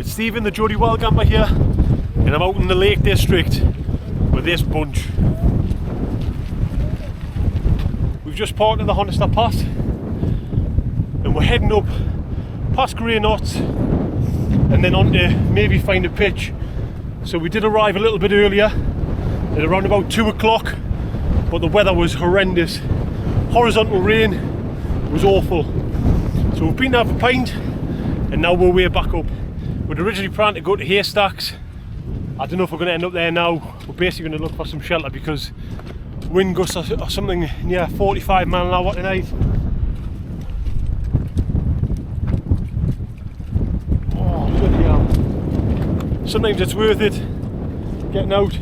It's Stephen, the Jody Wild Camper here, and I'm out in the Lake District with this bunch. We've just parked at the Haystacks Pass, and we're heading up past Grey Knots, and then on to maybe find a pitch. So we did arrive a little bit earlier, at around about 2 o'clock, but the weather was horrendous. Horizontal rain was awful. So we've been to have a pint, and now we're way back up. We'd originally planned to go to Haystacks. I don't know if we're going to end up there now. We're basically going to look for some shelter because wind gusts are something near 45 mile an hour tonight. Oh, bloody hell. Sometimes it's worth it getting out.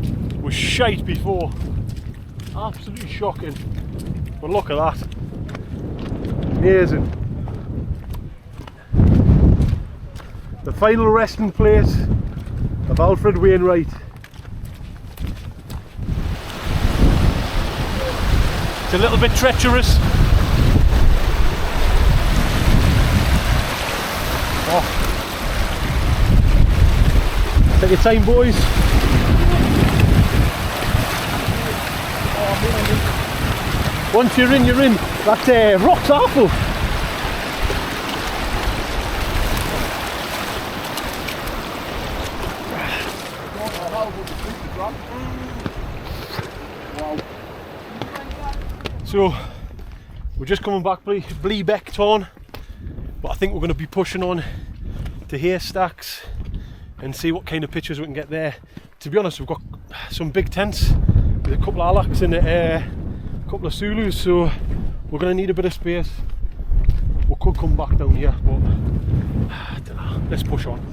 It was shite before. Absolutely shocking. But look at that. Amazing. The final resting place of Alfred Wainwright. It's a little bit treacherous. Oh. Take your time, boys. Once you're in, you're in. That rock's awful. So we're just coming back Bleebeck Town, but I think we're going to be pushing on to Haystacks and see what kind of pictures we can get there. To be honest, we've got some big tents with a couple of Alacs and a couple of Zulus, so we're going to need a bit of space. We could come back down here, but I don't know. Let's push on.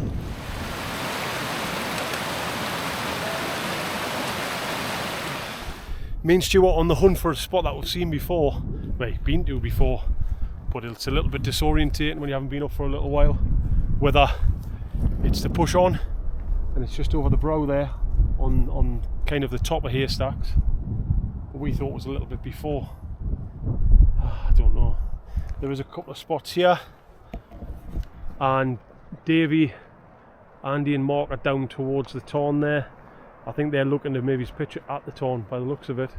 Me and Stuart on the hunt for a spot that we've seen before, well, been to before, but it's a little bit disorientating when you haven't been up for a little while. Whether it's to push on, and it's just over the brow there, on kind of the top of Haystacks. But we thought it was a little bit before. I don't know. There is a couple of spots here, and Davey, Andy and Mark are down towards the Tarn there. I think they're looking to maybe pitch it at the Tarn by the looks of it.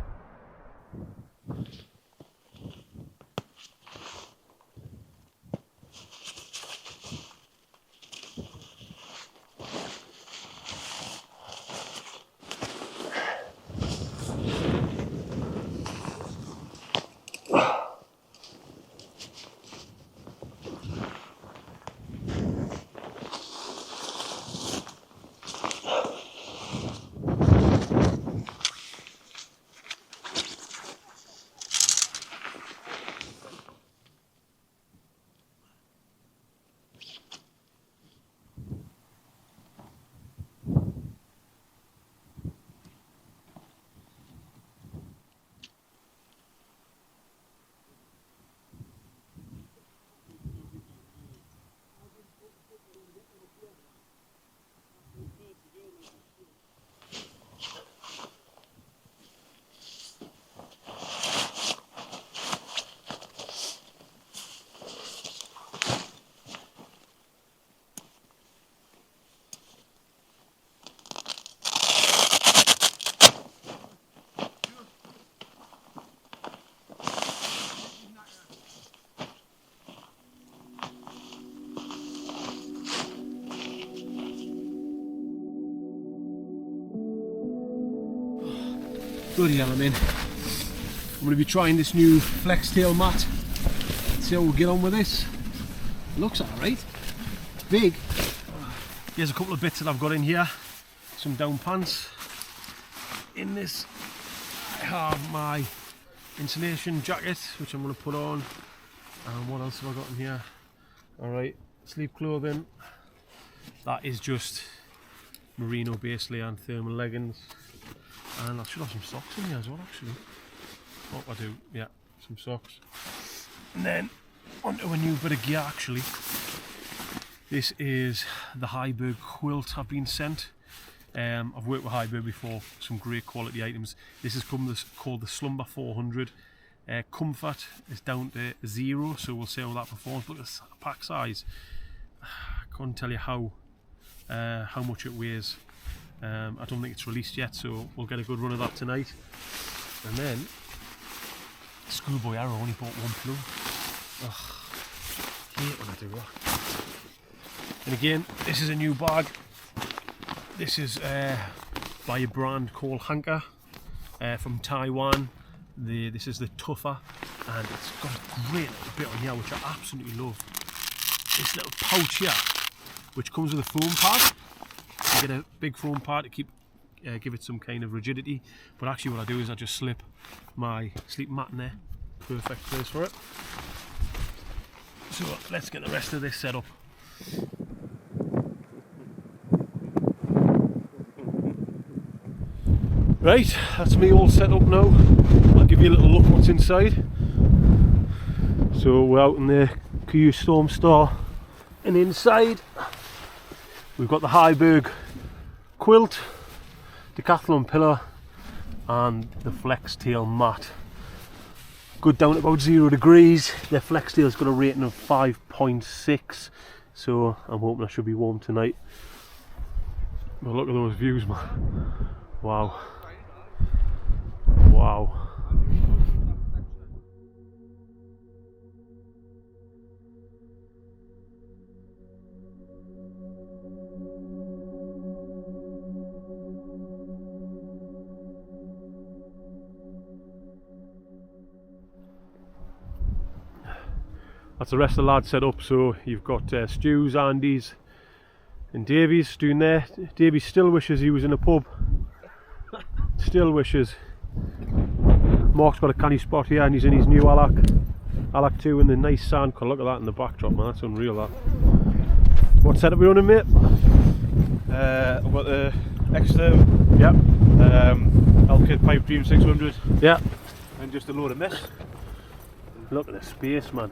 Bloody hell, I'm in. I'm going to be trying this new flex tail mat. Let's see how we'll get on with this. Looks alright. Big. Here's a couple of bits that I've got in here. Some down pants. In this I have my insulation jacket, which I'm going to put on. And what else have I got in here? Alright, sleep clothing. That is just merino basically and thermal leggings. And I should have some socks in here as well, actually. Oh, I do, yeah, some socks. And then onto a new bit of gear, actually. This is the Hillebergs quilt I've been sent. I've worked with Hillebergs before, some great quality items. This is called the Slumber 400. Comfort is down to 0, so we'll see how that performs. But the pack size, can't tell you how much it weighs. I don't think it's released yet, so we'll get a good run of that tonight. And then Schoolboy Arrow only bought 1 plume. Ugh, hate when I do that. And again, this is a new bag. This is by a brand called Hanker from Taiwan. This is the Tougher, and it's got a great little bit on here which I absolutely love. This little pouch here, which comes with a foam pad. You get a big foam pad to give it some kind of rigidity. But actually, what I do is I just slip my sleeping mat in there. Perfect place for it. So let's get the rest of this set up. Right, that's me all set up now. I'll give you a little look what's inside. So we're out in the Kuiu Storm Star, and inside we've got the Hillebergs quilt, decathlon pillar, and the flex tail mat. Good down to about 0 degrees. The flex tail's got a rating of 5.6, so I'm hoping I should be warm tonight. But look at those views, man. Wow. Wow. That's the rest of the lads set up. So you've got Stu's, Andy's and Davies doing there. Davies still wishes he was in a pub. Still wishes. Mark's got a canny spot here, and he's in his new Alak 2 in the nice sand. Look at that in the backdrop, man. That's unreal, that. What setup are we running, mate? I've got the extra, yep. Elkid Pipe Dream 600, yeah, and just a load of mist. Look at the space, man.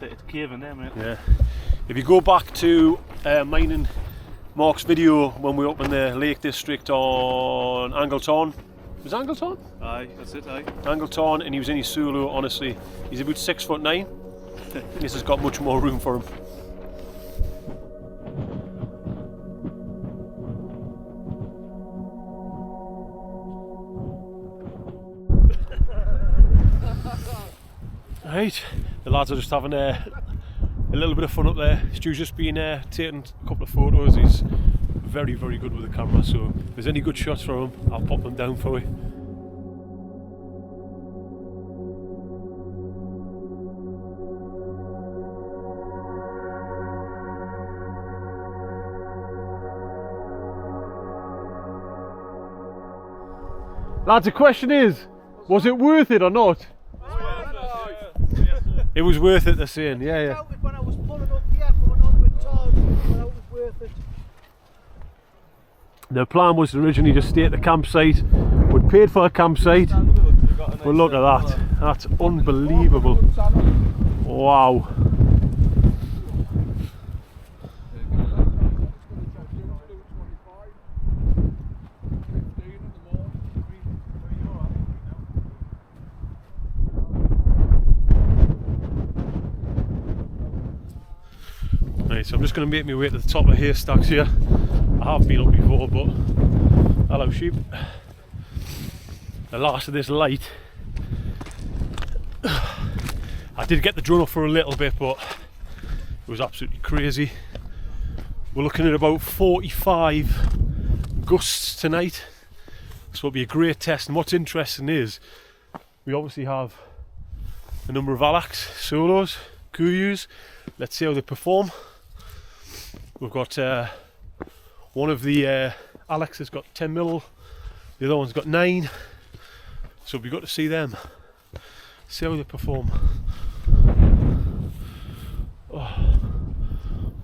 It's caving there, mate. Yeah. If you go back to mine and Mark's video when we were up in the Lake District on Angleton. Was it Angleton? Aye, that's it, aye. Angleton, and he was in his solo. Honestly, he's about 6'9". This has got much more room for him. Right, the lads are just having a little bit of fun up there. Stu's just been taking a couple of photos. He's very, very good with the camera, so if there's any good shots from him, I'll pop them down for you. Lads, the question is, was it worth it or not? It was worth it, they're saying, yeah. When I was pulling up here, coming on with Tom, it was worth it. The plan was to originally just stay at the campsite. We'd paid for a campsite, but look at that. That's unbelievable. Wow. Right, so I'm just going to make my way to the top of Haystacks here. I have been up before, but hello sheep. The last of this light. I did get the drone up for a little bit, but it was absolutely crazy. We're looking at about 45 gusts tonight, so it'll be a great test. And what's interesting is we obviously have a number of Haystacks, solos, Kuius. Let's see how they perform. We've got one of the Alex has got 10 mil, the other one's got 9, so we've got to see them, see how they perform. Oh,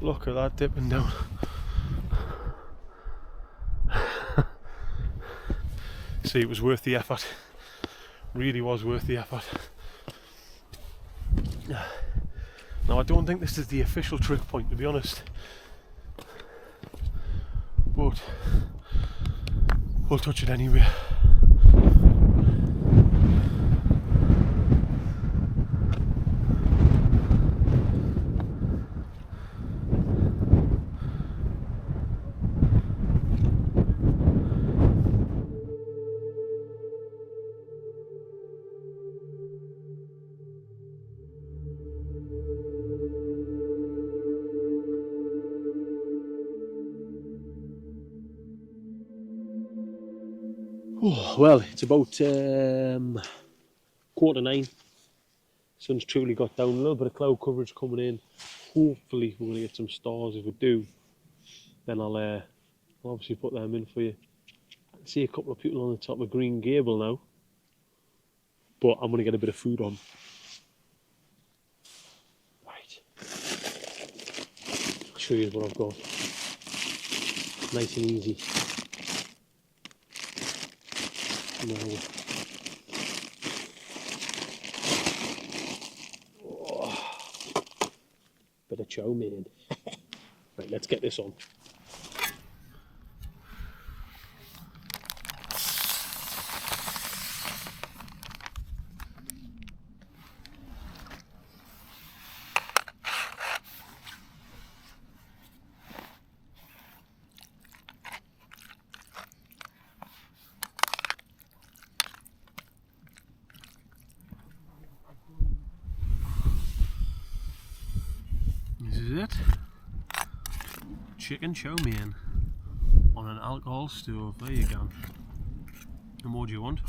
look at that dipping down. See, it was worth the effort, really was worth the effort. Now I don't think this is the official trig point, to be honest, but we'll touch it anyway. Oh, well, it's about 9:15. Sun's truly got down, a little bit of cloud coverage coming in. Hopefully we're going to get some stars. If we do, then I'll obviously put them in for you. I can see a couple of people on the top of Green Gable now, but I'm going to get a bit of food on. Right, I'll show you what I've got. Nice and easy. Now, bit of chow mein. Right, let's get this on. This is it. Chicken chow mein on an alcohol stove. There you go. And what do you want?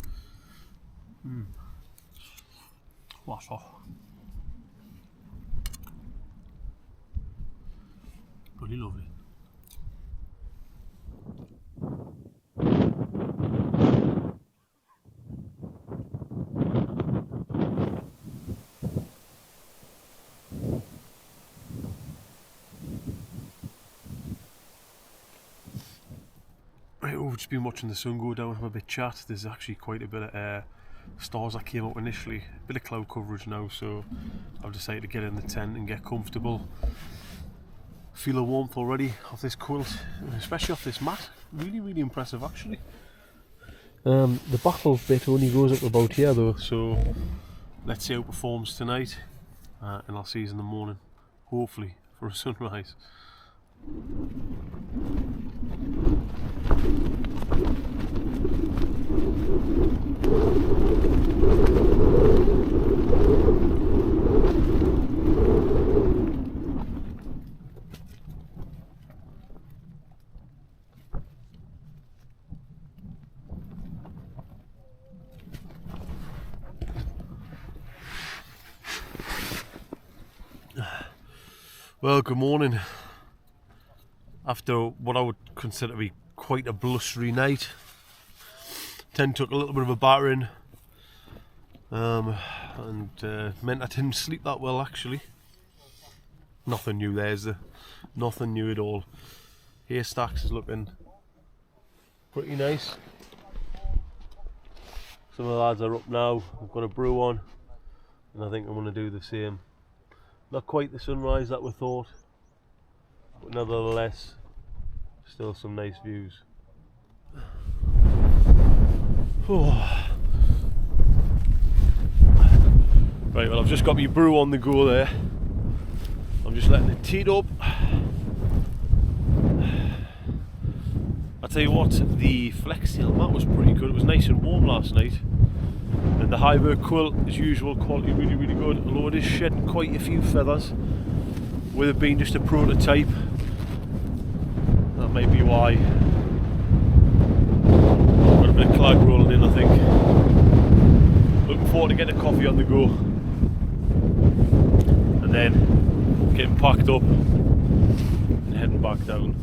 What's off? Pretty lovely. Right, we've just been watching the sun go down, have a bit of chat. There's actually quite a bit of stars that came up initially, a bit of cloud coverage now, so I've decided to get in the tent and get comfortable. Feel the warmth already off this quilt, especially off this mat. Really impressive actually. The baffle bit only goes up about here though, so let's see how it performs tonight, and I'll see you in the morning, hopefully for a sunrise. Well, good morning. After what I would consider to be quite a blustery night, tent took a little bit of a battering, and meant I didn't sleep that well actually. Nothing new there, nothing new at all. Haystacks is looking pretty nice. Some of the lads are up now. I've got a brew on, and I think I'm going to do the same. Not quite the sunrise that we thought, but nevertheless, still some nice views. Oh. Right, well, I've just got my brew on the go there. I'm just letting it teat up. I tell you what, the flex tail mat was pretty good. It was nice and warm last night. And the Hillebergs quilt, as usual, quality really good, although it is shedding quite a few feathers, with it being just a prototype. That may be why. Got a bit of clag rolling in, I think. Looking forward to getting a coffee on the go, and then getting packed up and heading back down.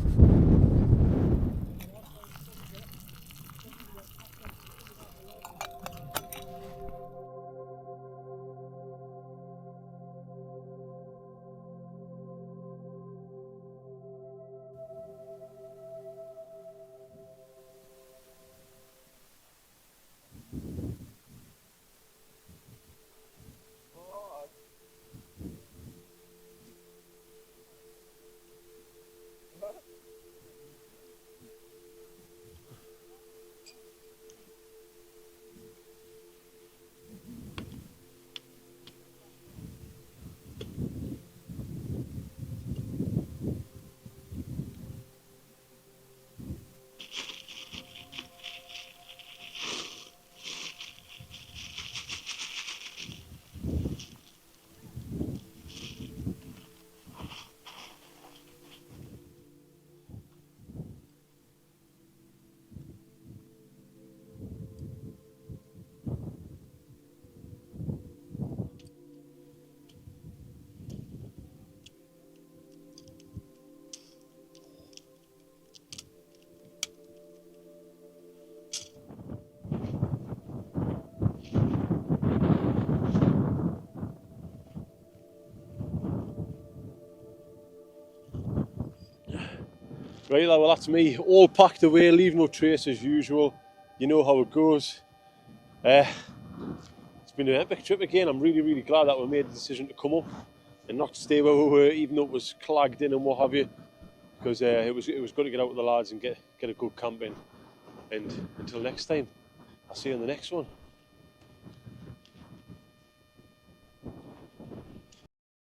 Right, well that's me, all packed away, leave no trace as usual. You know how it goes. It's been an epic trip again. I'm really, really glad that we made the decision to come up and not stay where we were, even though it was clagged in and what have you, because it was good to get out with the lads and get a good camp in. And until next time, I'll see you on the next one.